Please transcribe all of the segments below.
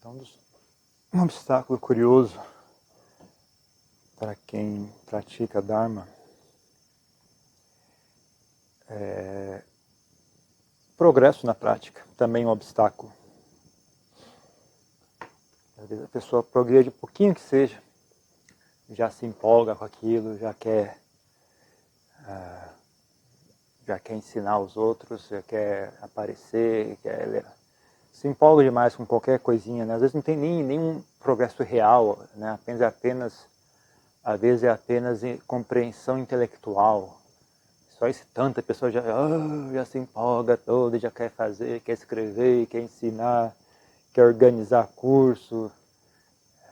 Então, um obstáculo curioso para quem pratica Dharma é progresso na prática, também um obstáculo. Às vezes a pessoa progride um pouquinho que seja, já se empolga com aquilo, já quer ensinar aos outros, já quer aparecer, se empolga demais com qualquer coisinha, né? Às vezes não tem nenhum progresso real, né? Às vezes é apenas compreensão intelectual. Só esse tanto a pessoa já se empolga toda, já quer fazer, quer escrever, quer ensinar, quer organizar curso.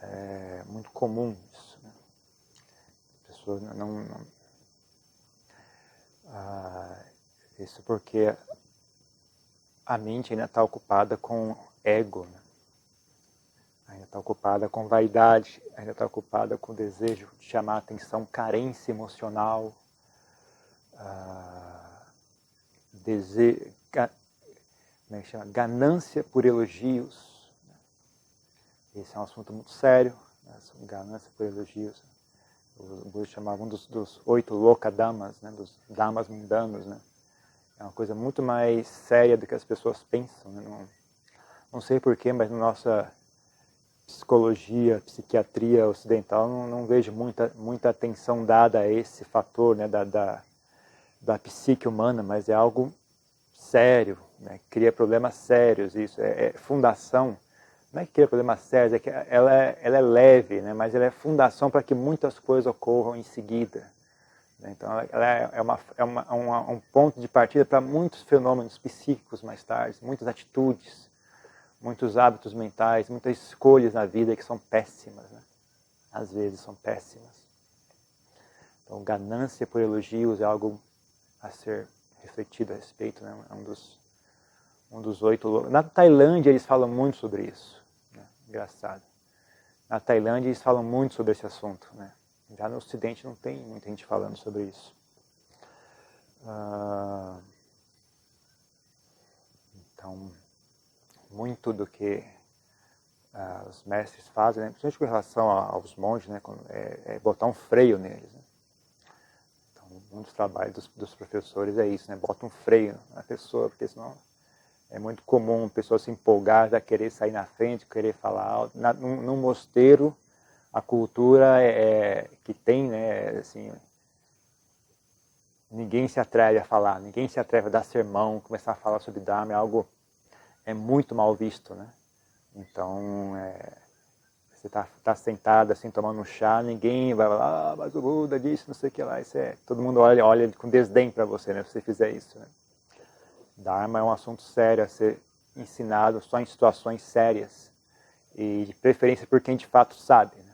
É muito comum isso, né? A pessoa isso porque a mente ainda está ocupada com ego, né? Ainda está ocupada com vaidade, ainda está ocupada com o desejo de chamar a atenção, carência emocional, como é que chama? Ganância por elogios. Esse é um assunto muito sério, né? Ganância por elogios. O Buda chamava um dos 8 lokadamas, né? Dos damas mundanos, né? É uma coisa muito mais séria do que as pessoas pensam, né? Não sei porquê, mas na nossa psicologia, psiquiatria ocidental, não vejo muita atenção dada a esse fator, né? da psique humana, mas é algo sério, né? Cria problemas sérios, isso é fundação. Não é que cria problemas sérios, é que ela é leve, né? Mas ela é fundação para que muitas coisas ocorram em seguida. Então ela é um ponto de partida para muitos fenômenos psíquicos mais tarde, muitas atitudes, muitos hábitos mentais, muitas escolhas na vida que são péssimas, né? Às vezes são péssimas. Então ganância por elogios é algo a ser refletido a respeito, né? É um dos 8... Na Tailândia eles falam muito sobre isso, né? Engraçado. Na Tailândia eles falam muito sobre esse assunto, né? Já no Ocidente não tem muita gente falando sobre isso. Então, muito do que os mestres fazem, né? Principalmente com relação aos monges, né? É botar um freio neles, né? Um dos trabalhos dos professores é isso, né? Bota um freio na pessoa, porque senão é muito comum a pessoa se empolgar, já querer sair na frente, querer falar alto. Num mosteiro, a cultura que tem, né? Assim, ninguém se atreve a falar, ninguém se atreve a dar sermão, começar a falar sobre Dharma, é muito mal visto, né? Então, você tá sentado assim, tomando um chá, ninguém vai falar, mas o Buda disse, não sei o que lá, todo mundo olha com desdém para você, né, se você fizer isso, né? Dharma é um assunto sério a ser ensinado só em situações sérias e de preferência por quem de fato sabe, né?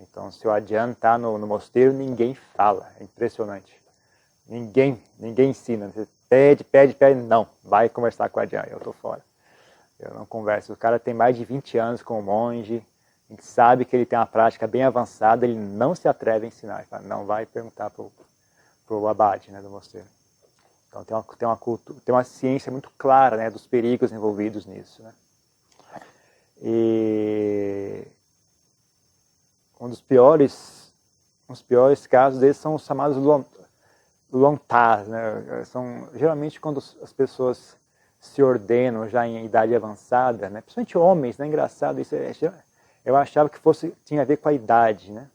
Então, se o Adhyana está no mosteiro, ninguém fala, é impressionante. Ninguém ensina, você pede, não, vai conversar com o Adhyana, eu estou fora. Eu não converso. O cara tem mais de 20 anos como monge, a gente sabe que ele tem uma prática bem avançada, ele não se atreve a ensinar. Ele fala, não vai perguntar para o abade, né, do mosteiro. Então tem uma ciência muito clara, né, dos perigos envolvidos nisso, né? E um dos piores casos deles são os chamados lontas, né? Geralmente quando as pessoas se ordenam já em idade avançada, né? Principalmente homens, né? Engraçado isso. Eu achava que tinha a ver com a idade, né?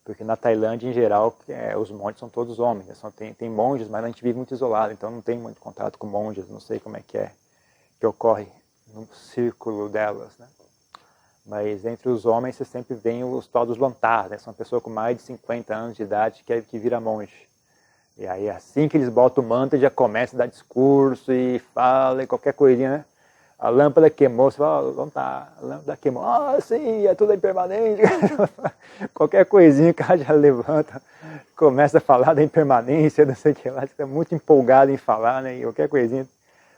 Porque na Tailândia, em geral, os monges são todos homens, né? Tem monges, mas a gente vive muito isolado, então não tem muito contato com monges, não sei como é que ocorre no círculo delas, né? Mas entre os homens você sempre vê os tal dos lontar, né? São pessoas com mais de 50 anos de idade que vira monge. E aí assim que eles botam o manto, já começa a dar discurso e fala e qualquer coisinha, né? A lâmpada queimou, você fala, vamos tá, a lâmpada queimou, sim, é tudo impermanente. Qualquer coisinha o cara já levanta, começa a falar da impermanência, não sei o que lá, você está muito empolgado em falar, né? E qualquer coisinha,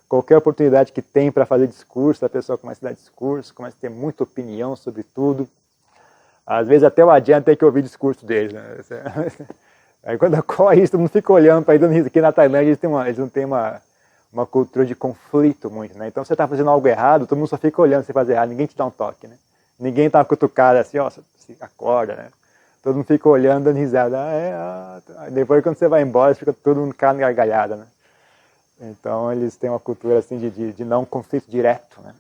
qualquer oportunidade que tem para fazer discurso, a pessoa começa a dar discurso, começa a ter muita opinião sobre tudo. Às vezes até o Adhyana tem que ouvir discurso deles, né? Aí quando ocorre isso, todo mundo fica olhando para eles. Aqui na Tailândia eles não têm uma cultura de conflito muito, né? Então você está fazendo algo errado, todo mundo só fica olhando você fazer errado, ninguém te dá um toque, né? Ninguém tá cutucado assim, ó, você acorda, né? Todo mundo fica olhando, dando risada. Depois quando você vai embora, fica todo mundo cara gargalhada, né? Então eles têm uma cultura assim de não conflito direto, né?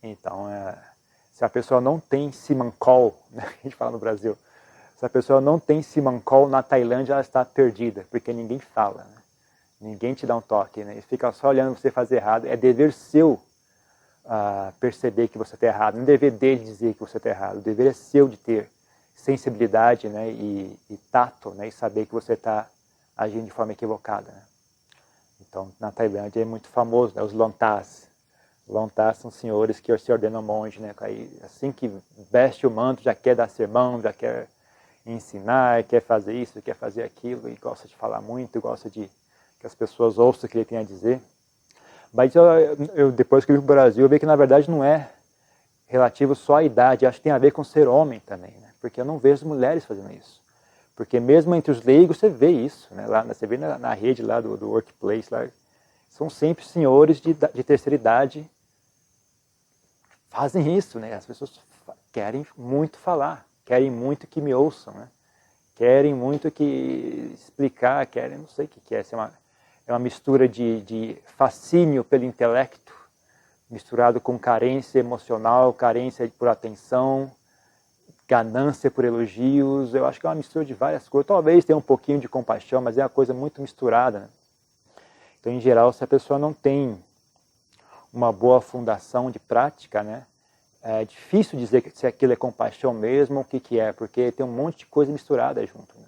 Então, se a pessoa não tem simancol, né? A gente fala no Brasil, se a pessoa não tem simancol na Tailândia, ela está perdida, porque ninguém fala, né? Ninguém te dá um toque, né? E fica só olhando você fazer errado. É dever seu perceber que você está errado. Não é dever dele dizer que você está errado. O dever é seu de ter sensibilidade, né? E tato, né? E saber que você está agindo de forma equivocada, né? Então, na Tailândia é muito famoso, né? Os lontas. Lontas são senhores que se ordenam monge, né? Aí, assim que veste o manto, já quer dar sermão, já quer ensinar, quer fazer isso, quer fazer aquilo, e gosta de falar muito, gosta de que as pessoas ouçam o que ele tem a dizer. Mas eu depois que eu vim para o Brasil, eu vi que na verdade não é relativo só à idade, acho que tem a ver com ser homem também, né? Porque eu não vejo mulheres fazendo isso. Porque mesmo entre os leigos você vê isso, né? Lá, você vê na rede lá do workplace, lá, são sempre senhores de terceira idade fazem isso, né? As pessoas querem muito falar, querem muito que me ouçam, né? Querem muito que explicar, querem, não sei o que é, é uma mistura de fascínio pelo intelecto, misturado com carência emocional, carência por atenção, ganância por elogios. Eu acho que é uma mistura de várias coisas. Talvez tenha um pouquinho de compaixão, mas é uma coisa muito misturada, né? Então, em geral, se a pessoa não tem uma boa fundação de prática, né, é difícil dizer se aquilo é compaixão mesmo ou o que é, porque tem um monte de coisa misturada junto, né?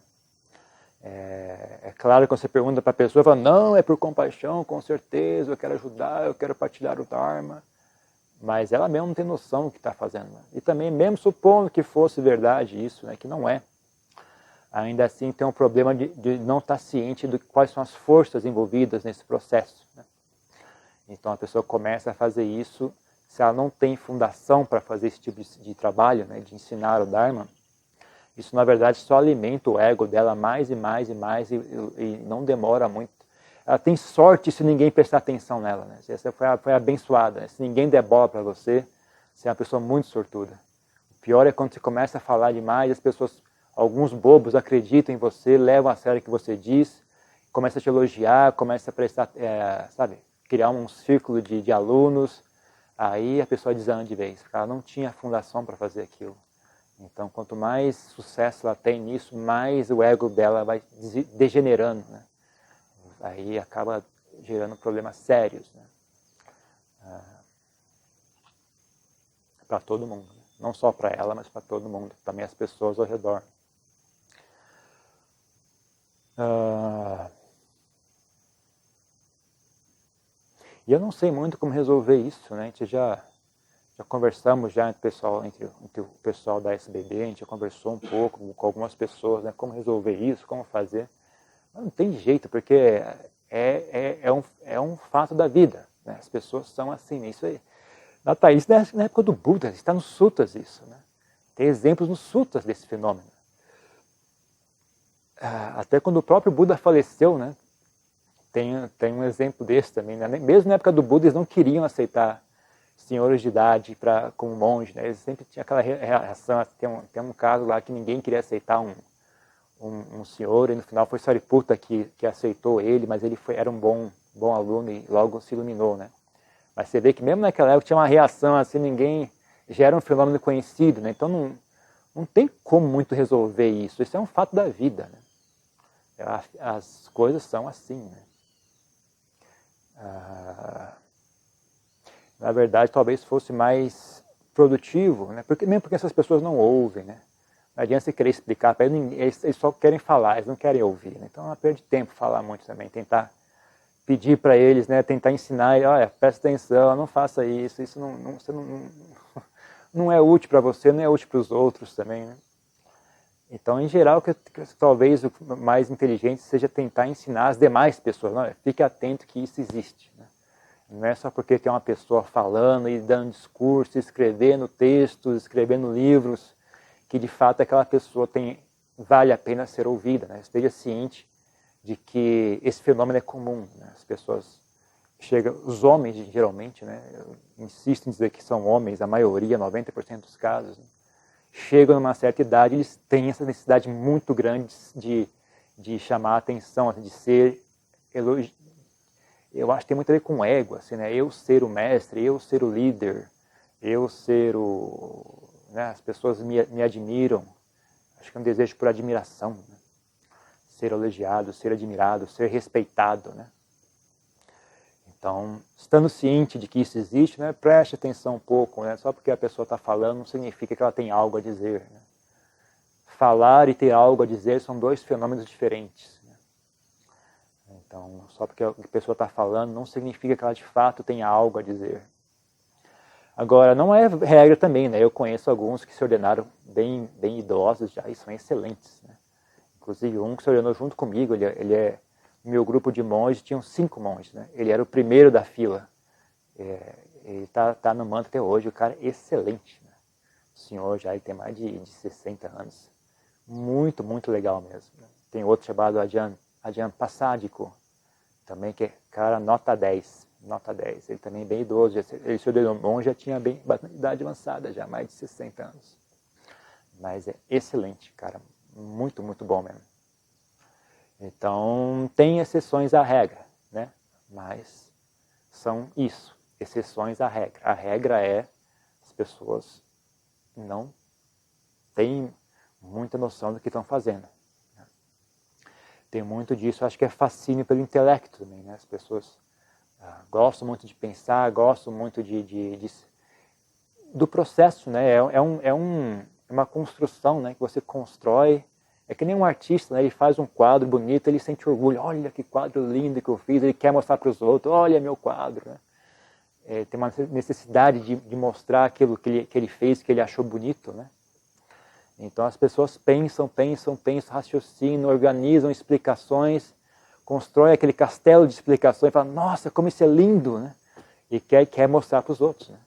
É claro que você pergunta para a pessoa, fala, não, é por compaixão, com certeza, eu quero ajudar, eu quero partilhar o Dharma, mas ela mesmo não tem noção do que está fazendo, né? E também, mesmo supondo que fosse verdade isso, né, que não é, ainda assim tem um problema de não estar ciente de quais são as forças envolvidas nesse processo, né? Então a pessoa começa a fazer isso, se ela não tem fundação para fazer esse tipo de trabalho, né, de ensinar o Dharma, isso na verdade só alimenta o ego dela mais e mais e mais e não demora muito. Ela tem sorte se ninguém prestar atenção nela, né? Você foi abençoada, né? Se ninguém der bola para você, você é uma pessoa muito sortuda. O pior é quando você começa a falar demais, as pessoas, alguns bobos acreditam em você, levam a sério o que você diz, começam a te elogiar, começam a prestar, sabe, criar um círculo de alunos, aí a pessoa desanda de vez, porque ela não tinha fundação para fazer aquilo. Então, quanto mais sucesso ela tem nisso, mais o ego dela vai degenerando, né? Aí acaba gerando problemas sérios, né? Para todo mundo, né? Não só para ela, mas para todo mundo, também as pessoas ao redor. E eu não sei muito como resolver isso, né? A gente já conversamos já entre o pessoal da SBD, a gente já conversou um pouco com algumas pessoas, né? Como resolver isso, como fazer. Mas não tem jeito, porque é um fato da vida, né? As pessoas são assim, né? Isso aí. Na Thaís, na época do Buda, está nos sutras isso, né? Tem exemplos nos sutras desse fenômeno. Até quando o próprio Buda faleceu, né? Tem um exemplo desse também, né? Mesmo na época do Buda, eles não queriam aceitar senhores de idade como monge, né? Eles sempre tinham aquela reação. Tem um caso lá que ninguém queria aceitar um senhor, e no final foi Sariputta que aceitou ele, mas ele era um bom aluno e logo se iluminou, né? Mas você vê que mesmo naquela época tinha uma reação assim, ninguém já era um fenômeno conhecido, né? Então não tem como muito resolver isso. Isso é um fato da vida, né? As coisas são assim, né? Na verdade, talvez fosse mais produtivo, né? Mesmo porque essas pessoas não ouvem, né? Não adianta você querer explicar para eles, eles só querem falar, eles não querem ouvir, né? Então é uma perda de tempo falar muito também, tentar pedir para eles, né? Tentar ensinar, olha, presta atenção, não faça isso, isso não é útil para você, não é útil para os outros também, né? Então, em geral, talvez o mais inteligente seja tentar ensinar as demais pessoas. Não, fique atento que isso existe, né? Não é só porque tem uma pessoa falando e dando discurso, escrevendo textos, escrevendo livros, que de fato aquela pessoa vale a pena ser ouvida, né? Esteja ciente de que esse fenômeno é comum, né? As pessoas chega, os homens geralmente, né, eu insisto em dizer que são homens, a maioria, 90% dos casos, né, chegam numa certa idade, eles têm essa necessidade muito grande de chamar a atenção, de ser elogiado. Eu acho que tem muito a ver com ego, assim, né? Eu ser o mestre, eu ser o líder, eu ser o... Né? As pessoas me admiram. Acho que é um desejo por admiração, né? Ser elogiado, ser admirado, ser respeitado, né? Então, estando ciente de que isso existe, né, preste atenção um pouco, né? Só porque a pessoa está falando não significa que ela tem algo a dizer, né? Falar e ter algo a dizer são dois fenômenos diferentes. Né? Então, só porque a pessoa está falando não significa que ela de fato tenha algo a dizer. Agora, não é regra também, né? Eu conheço alguns que se ordenaram bem idosos já e são excelentes, né? Inclusive, um que se ordenou junto comigo, ele é... No meu grupo de monges, tinham 5 monges, né? Ele era o primeiro da fila. Ele tá no manto até hoje, o cara é excelente. Né? O senhor já ele tem mais de 60 anos. Muito, muito legal mesmo. Né? Tem outro chamado Ajahn Pasadico, também que é, cara, nota 10. Nota 10. Ele também é bem idoso. Ele se ordenou monge, já tinha bastante idade avançada, já mais de 60 anos. Mas é excelente, cara. Muito, muito bom mesmo. Então, tem exceções à regra, né? Mas são isso, exceções à regra. A regra é as pessoas não têm muita noção do que estão fazendo. Né? Tem muito disso, acho que é fascínio pelo intelecto também, né? As pessoas gostam muito de pensar, gostam muito do processo, né? É uma construção, né? Que você constrói. É que nem um artista, né? Ele faz um quadro bonito, ele sente orgulho. Olha que quadro lindo que eu fiz. Ele quer mostrar para os outros. Olha meu quadro. Né? Tem uma necessidade de mostrar aquilo que ele fez, que ele achou bonito. Né? Então as pessoas pensam, raciocinam, organizam explicações, constroem aquele castelo de explicações e falam, nossa, como isso é lindo. Né? E quer mostrar para os outros. Né?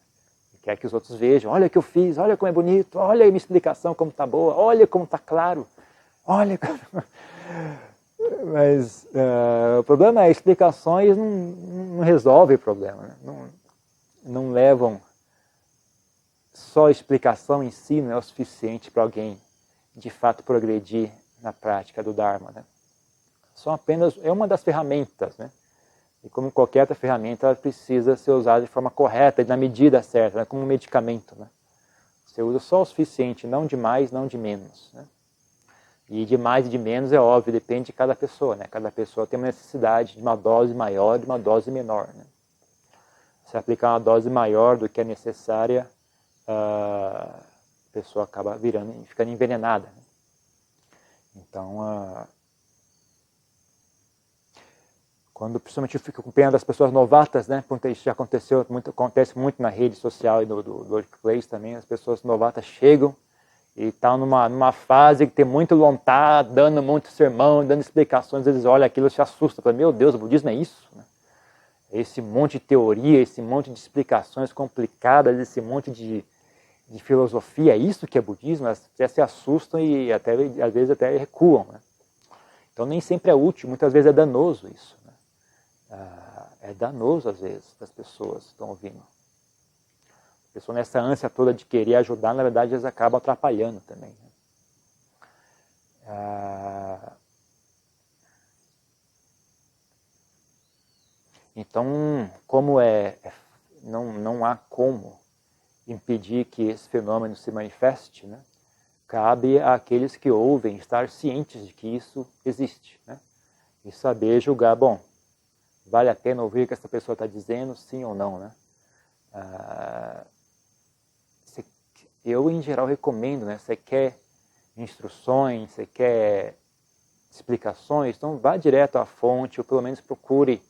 E quer que os outros vejam. Olha o que eu fiz, olha como é bonito, olha a minha explicação como está boa, olha como está claro. Olha, mas o problema é explicações não resolvem o problema, né? Não levam, só a explicação em si não é o suficiente para alguém de fato progredir na prática do Dharma. Né? É uma das ferramentas, né? E como qualquer outra ferramenta, ela precisa ser usada de forma correta e na medida certa, né? Como um medicamento. Né? Você usa só o suficiente, não de mais, não de menos. Né? E de mais e de menos é óbvio, depende de cada pessoa. Né? Cada pessoa tem uma necessidade de uma dose maior e de uma dose menor. Né? Se aplicar uma dose maior do que é necessária, a pessoa acaba ficando envenenada. Né? Então, quando principalmente eu fico com pena das pessoas novatas, né? Isso já acontece muito na rede social e do workplace também, as pessoas novatas chegam e estão numa fase que tem muito lontado, dando muito sermão, dando explicações, eles olham aquilo e se assustam, falam, meu Deus, o budismo é isso? Né? Esse monte de teoria, esse monte de explicações complicadas, esse monte de filosofia, é isso que é budismo? Elas até se assustam e até, às vezes até recuam. Né? Então nem sempre é útil, muitas vezes é danoso isso. Né? É danoso às vezes para as pessoas que estão ouvindo. A pessoa nessa ânsia toda de querer ajudar, na verdade eles acabam atrapalhando também. Né? Então, como não há como impedir que esse fenômeno se manifeste, né? Cabe àqueles que ouvem estar cientes de que isso existe, né? E saber julgar, bom, vale a pena ouvir o que essa pessoa está dizendo, sim ou não, né? Eu, em geral, recomendo, né? Você quer instruções, você quer explicações, então vá direto à fonte, ou pelo menos procure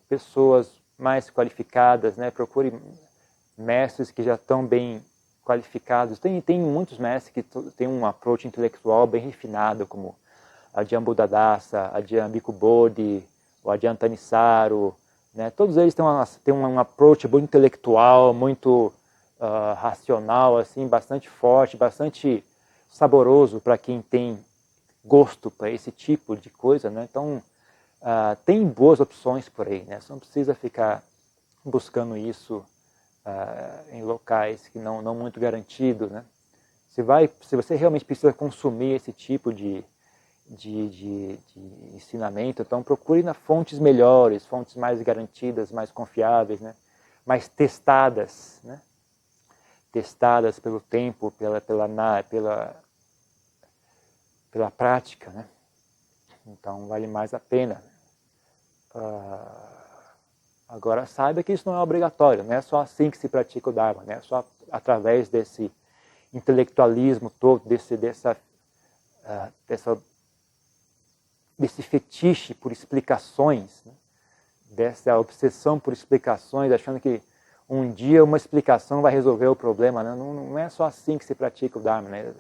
pessoas mais qualificadas, né? Procure mestres que já estão bem qualificados. Tem muitos mestres que têm um approach intelectual bem refinado, como Ajahn Buddhadasa, Ajahn Bhikkhu Bodhi, o Ajahn Thanissaro, né? Todos eles têm um approach muito intelectual, muito racional, assim, bastante forte, bastante saboroso para quem tem gosto para esse tipo de coisa. Né? Então, tem boas opções por aí, né? Você não precisa ficar buscando isso em locais que não muito garantidos, né? Se você realmente precisa consumir esse tipo de ensinamento, então procure na fontes melhores, fontes mais garantidas, mais confiáveis, né? Mais testadas, né? Testadas pelo tempo, pela prática, né? Então vale mais a pena. Agora saiba que isso não é obrigatório, não é só assim que se pratica o Dharma, não é só através desse intelectualismo todo, desse fetiche por explicações, né? Dessa obsessão por explicações, achando que um dia uma explicação vai resolver o problema, né? Não é só assim que se pratica o Dharma, né?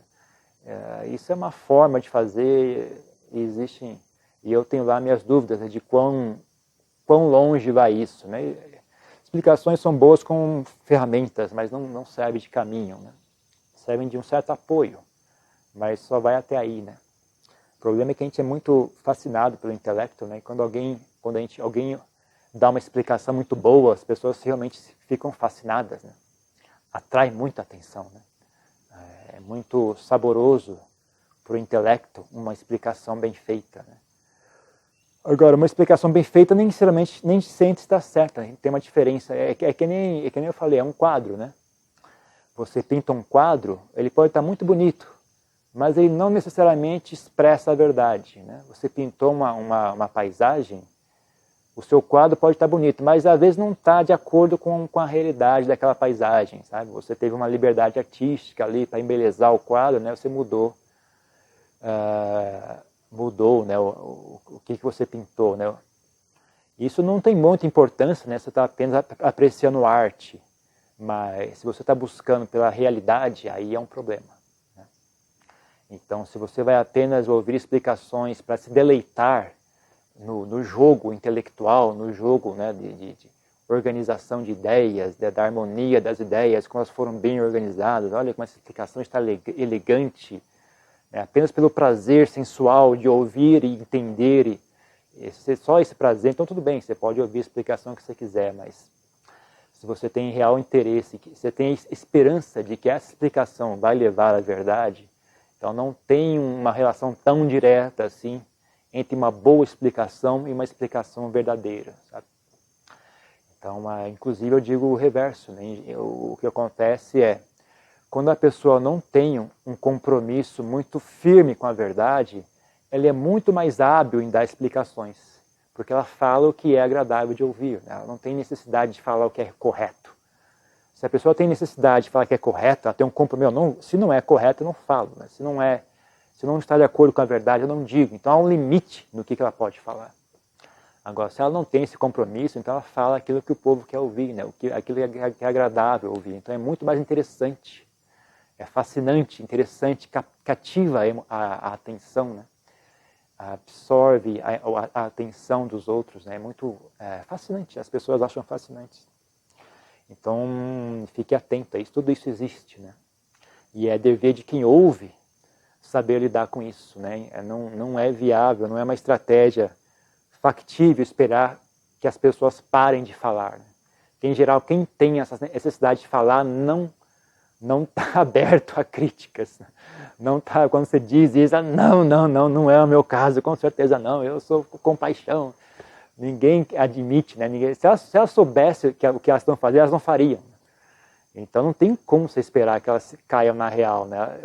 Isso é uma forma de fazer, e eu tenho lá minhas dúvidas, né, de quão longe vai isso, né? Explicações são boas como ferramentas, mas não servem de caminho, né? Servem de um certo apoio, mas só vai até aí, né? O problema é que a gente é muito fascinado pelo intelecto, né? Quando alguém dá uma explicação muito boa, as pessoas realmente ficam fascinadas, né? Atrai muita atenção, né? É muito saboroso para o intelecto uma explicação bem feita, né? Agora, uma explicação bem feita nem sempre está certa, tem uma diferença. É que nem eu falei, é um quadro, né? Você pinta um quadro, ele pode estar muito bonito, mas ele não necessariamente expressa a verdade, né? Você pintou uma paisagem, o seu quadro pode estar bonito, mas às vezes não está de acordo com a realidade daquela paisagem, sabe? Você teve uma liberdade artística ali para embelezar o quadro, né? Você mudou, né? O que você pintou, né? Isso não tem muita importância, né? Você está apenas apreciando arte, mas se você está buscando pela realidade, aí é um problema, né? Então, se você vai apenas ouvir explicações para se deleitar no jogo intelectual, no jogo, né, de organização de ideias, da harmonia das ideias, como elas foram bem organizadas, olha como essa explicação está elegante, né, apenas pelo prazer sensual de ouvir e entender, só esse prazer, então tudo bem, você pode ouvir a explicação que você quiser, mas se você tem real interesse, se você tem esperança de que essa explicação vai levar à verdade, então não tem uma relação tão direta assim entre uma boa explicação e uma explicação verdadeira, sabe? Então, inclusive eu digo o reverso, né? O que acontece é, quando a pessoa não tem um compromisso muito firme com a verdade, ela é muito mais hábil em dar explicações, porque ela fala o que é agradável de ouvir, né? Ela não tem necessidade de falar o que é correto. Se a pessoa tem necessidade de falar que é correto, ela tem um compromisso, se não é correto, eu não falo, né? Se não está de acordo com a verdade, eu não digo. Então há um limite no que ela pode falar. Agora, se ela não tem esse compromisso, então ela fala aquilo que o povo quer ouvir, né? Aquilo que é agradável ouvir. Então é muito mais interessante, é fascinante, interessante, cativa a atenção, né? Absorve a atenção dos outros, né? É muito fascinante, as pessoas acham fascinante. Então fique atento a isso, tudo isso existe, né? E é dever de quem ouve saber lidar com isso, né? Não é viável, não é uma estratégia factível esperar que as pessoas parem de falar, né? Em geral, quem tem essa necessidade de falar não está aberto a críticas, né? Não tá, quando você diz isso, não é o meu caso, com certeza não, eu sou com paixão. Ninguém admite, né? Se elas soubessem o que elas estão fazendo, elas não fariam. Então não tem como você esperar que elas caiam na real, né?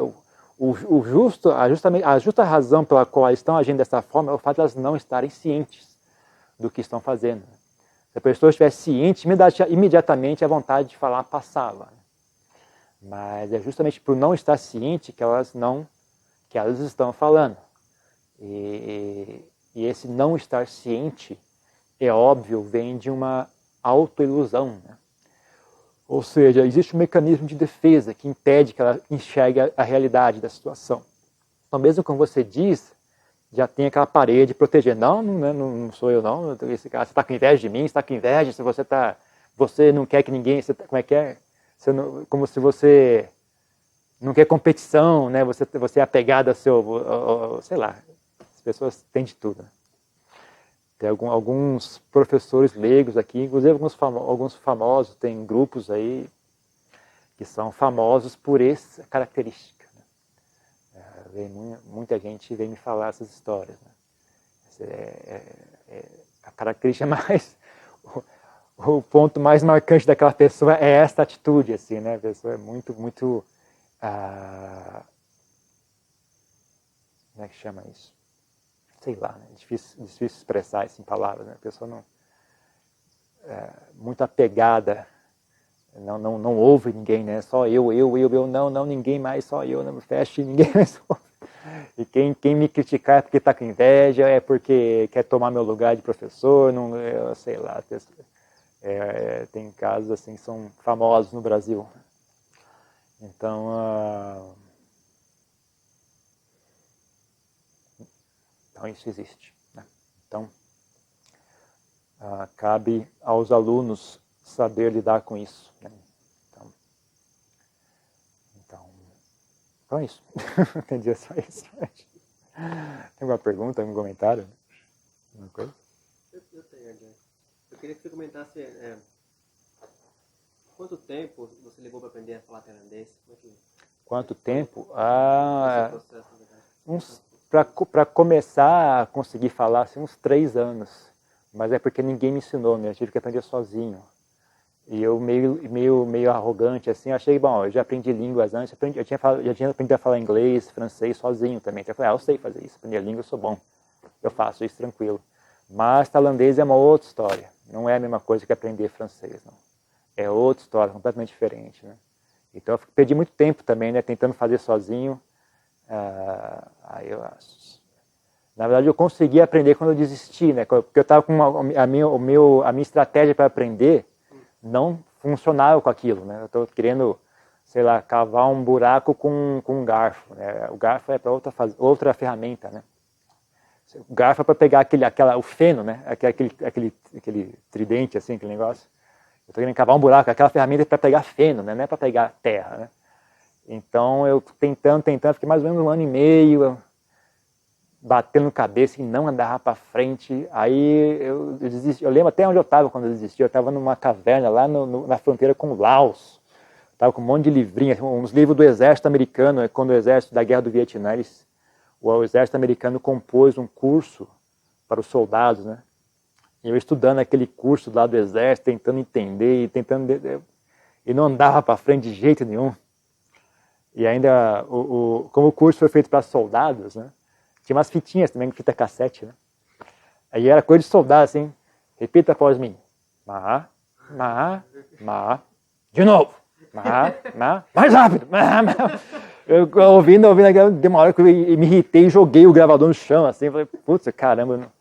A justa razão pela qual elas estão agindo dessa forma é o fato de elas não estarem cientes do que estão fazendo. Se a pessoa estivesse ciente, imediatamente a vontade de falar passava. Mas é justamente por não estar ciente que elas estão falando. E esse não estar ciente, é óbvio, vem de uma autoilusão, né? Ou seja, existe um mecanismo de defesa que impede que ela enxergue a realidade da situação. Então, mesmo como você diz, já tem aquela parede protegendo. Não sou eu não. Esse cara, você está com inveja de mim, você está com inveja, se você não quer que ninguém... como é que é? Como se você não quer competição, né? Você é apegado ao seu... sei lá, as pessoas têm de tudo, né? Tem alguns professores leigos aqui, inclusive alguns famosos, tem grupos aí que são famosos por essa característica. Muita gente vem me falar essas histórias. Né? A característica mais... O ponto mais marcante daquela pessoa é esta atitude, assim, né? A pessoa é muito... como é que chama isso? Sei lá, né? Difícil expressar isso em palavras, né? A pessoa não... muito apegada, não ouve ninguém, né? Só eu, não, ninguém mais, só eu, não me feche, ninguém mais ouve. E quem me criticar é porque está com inveja, é porque quer tomar meu lugar de professor, não, eu sei lá. Tem casos assim que são famosos no Brasil. Então isso existe. Né? Então, cabe aos alunos saber lidar com isso. Né? Então é isso. Entendi, é só isso. Tem alguma pergunta, algum comentário? Alguma coisa? Eu tenho, Adriano. Eu queria que você comentasse quanto tempo você levou para aprender a falar tailandês? Quanto tempo? Processo, para começar a conseguir falar, assim, uns 3 anos. Mas é porque ninguém me ensinou, né? Eu tive que aprender sozinho. E eu meio arrogante, assim, achei, bom, eu já aprendi línguas antes, já tinha aprendido a falar inglês, francês sozinho também. Então eu falei, eu sei fazer isso, aprender a língua, eu sou bom. Eu faço isso tranquilo. Mas tailandês é uma outra história. Não é a mesma coisa que aprender francês, não. É outra história, completamente diferente, né? Então eu perdi muito tempo também, né, tentando fazer sozinho. Na verdade eu consegui aprender quando eu desisti, né? Porque eu estava com a minha estratégia para aprender não funcionava com aquilo, né? Eu estou querendo, sei lá, cavar um buraco com um garfo, né? O garfo é para outra ferramenta, né? O garfo é para pegar o feno, né? Aquele tridente, assim, aquele negócio. Eu estou querendo cavar um buraco, aquela ferramenta é para pegar feno, né? Não é para pegar terra, né? Então eu tentando, fiquei mais ou menos 1 ano e meio batendo cabeça e não andava para frente. Aí eu desisti. Eu lembro até onde eu estava quando eu desisti. Eu estava numa caverna lá na fronteira com o Laos. Estava com um monte de livrinhos, uns livros do exército americano, quando o exército da guerra do Vietnã, o exército americano compôs um curso para os soldados, né? E eu estudando aquele curso lá do exército, tentando entender, e não andava para frente de jeito nenhum. E ainda, como o curso foi feito para soldados, né? Tinha umas fitinhas também, fita cassete, né? Aí era coisa de soldado, assim. Repita após mim. Ma. De novo. Ma. Mais rápido. Eu ouvindo, deu uma hora que eu me irritei e joguei o gravador no chão, assim. Falei, putz, caramba.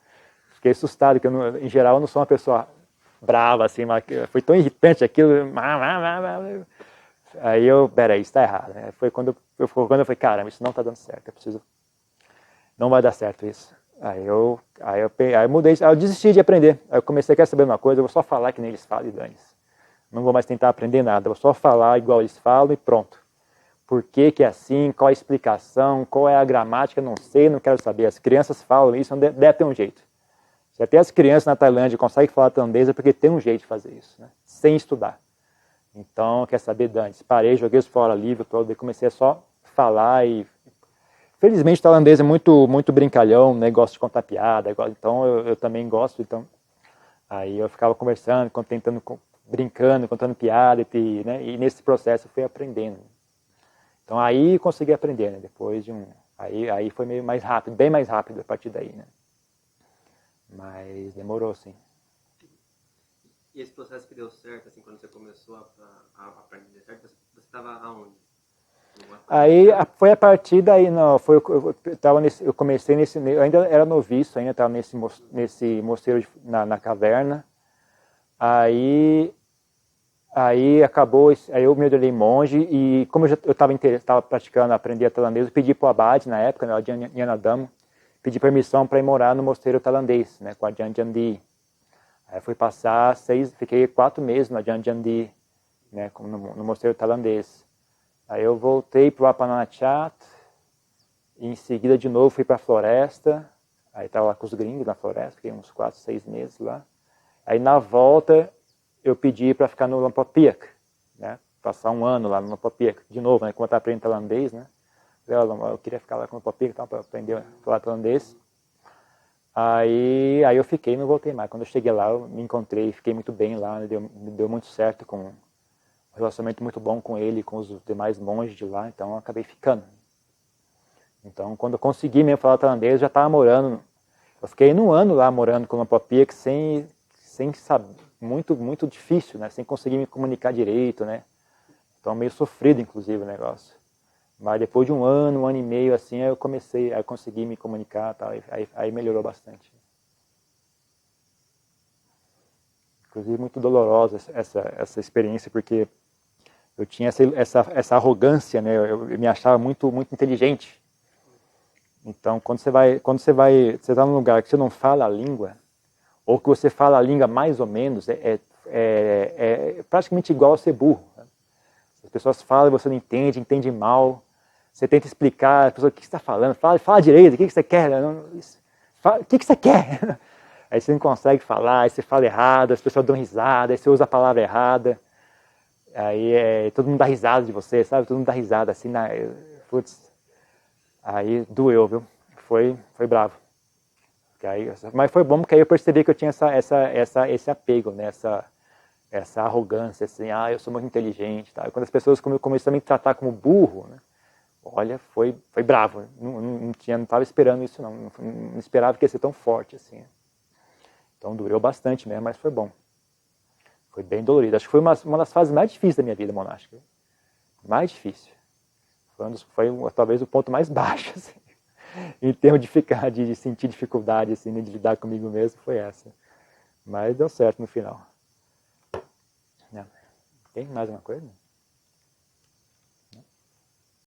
Fiquei assustado, porque em geral eu não sou uma pessoa brava, assim. Mas foi tão irritante aquilo. Aí peraí, isso tá errado. Né? Foi quando eu falei, caramba, isso não tá dando certo. Não vai dar certo isso. Aí eu mudei, aí eu desisti de aprender. Aí eu comecei a querer saber uma coisa, eu vou só falar que nem eles falam e dane-se. Não vou mais tentar aprender nada, eu vou só falar igual eles falam e pronto. Por que é assim, qual a explicação, qual é a gramática, não sei, não quero saber. As crianças falam isso, deve ter um jeito. Se até as crianças na Tailândia conseguem falar tailandês é porque tem um jeito de fazer isso, né? Sem estudar. Então, quer saber, dane-se. Parei, joguei os fora livre todo, e comecei a só falar e... Felizmente o tailandês é muito, muito brincalhão, né? Gosta de contar piada, então eu também gosto. Então, aí eu ficava conversando, brincando, contando piada, né? E nesse processo eu fui aprendendo. Então aí consegui aprender, né? Depois de aí foi meio mais rápido, bem mais rápido a partir daí, né? Mas demorou, sim. E esse processo que deu certo, assim, quando você começou a aprender certo, você estava aonde? Aí foi a partir daí, não, eu comecei eu ainda era noviço, ainda estava nesse mosteiro na caverna. Aí acabou, aí eu me ordenei monge e como eu estava praticando, aprender tailandês, eu pedi para o abade na época, né, o Ajahn Nyanadam, pedi permissão para ir morar no mosteiro tailandês, né, com a Ajahn Jandi. Aí fui fiquei 4 meses no Ajahn Jandi, né, no mosteiro tailandês. Aí eu voltei para o Apananachat, e em seguida de novo fui para a floresta, Aí estava lá com os gringos na floresta, fiquei uns 4, 6 meses lá. Aí na volta eu pedi para ficar no Lompoc, né? Passar um ano lá no Lompoc, de novo, né? Como eu estava aprendendo tailandês, né? Eu queria ficar lá com o Lompoc para aprender a falar tailandês. Aí eu fiquei e não voltei mais. Quando eu cheguei lá, eu me encontrei, fiquei muito bem lá, me deu muito certo, com um relacionamento muito bom com ele e com os demais monges de lá, então eu acabei ficando. Então, quando eu consegui mesmo falar tailandês, eu já estava morando. Eu fiquei um ano lá morando com o Lompoc sem saber, muito difícil, né? Sem conseguir me comunicar direito, né? Então, meio sofrido, inclusive, o negócio. Mas depois de um ano e meio, assim, aí eu consegui me comunicar, tal, aí melhorou bastante. Inclusive, muito dolorosa essa experiência, porque eu tinha essa arrogância, né? Eu me achava muito inteligente. Então, quando você está num lugar que você não fala a língua, ou que você fala a língua mais ou menos, é praticamente igual a ser burro. Né? As pessoas falam e você não entende mal. Você tenta explicar, a pessoa, o que você está falando? Fala direito, o que você quer? O que você quer? Aí você não consegue falar, aí você fala errado, as pessoas dão risada, aí você usa a palavra errada. Aí todo mundo dá risada de você, sabe? Todo mundo dá risada assim, putz. Aí doeu, viu? Foi bravo. Mas foi bom porque aí eu percebi que eu tinha esse apego, né? essa arrogância, assim, eu sou muito inteligente. Tá? E quando as pessoas começaram a me tratar como burro, né? Olha, foi bravo. Não estava esperando isso, não esperava que ia ser tão forte assim. Então doeu bastante mesmo, mas foi bom. Foi bem dolorido. Acho que foi uma das fases mais difíceis da minha vida monástica. Mais difícil. Foi talvez o ponto mais baixo, assim. Em termos de sentir dificuldade, assim, de lidar comigo mesmo, foi essa. Mas deu certo no final. Tem mais uma coisa?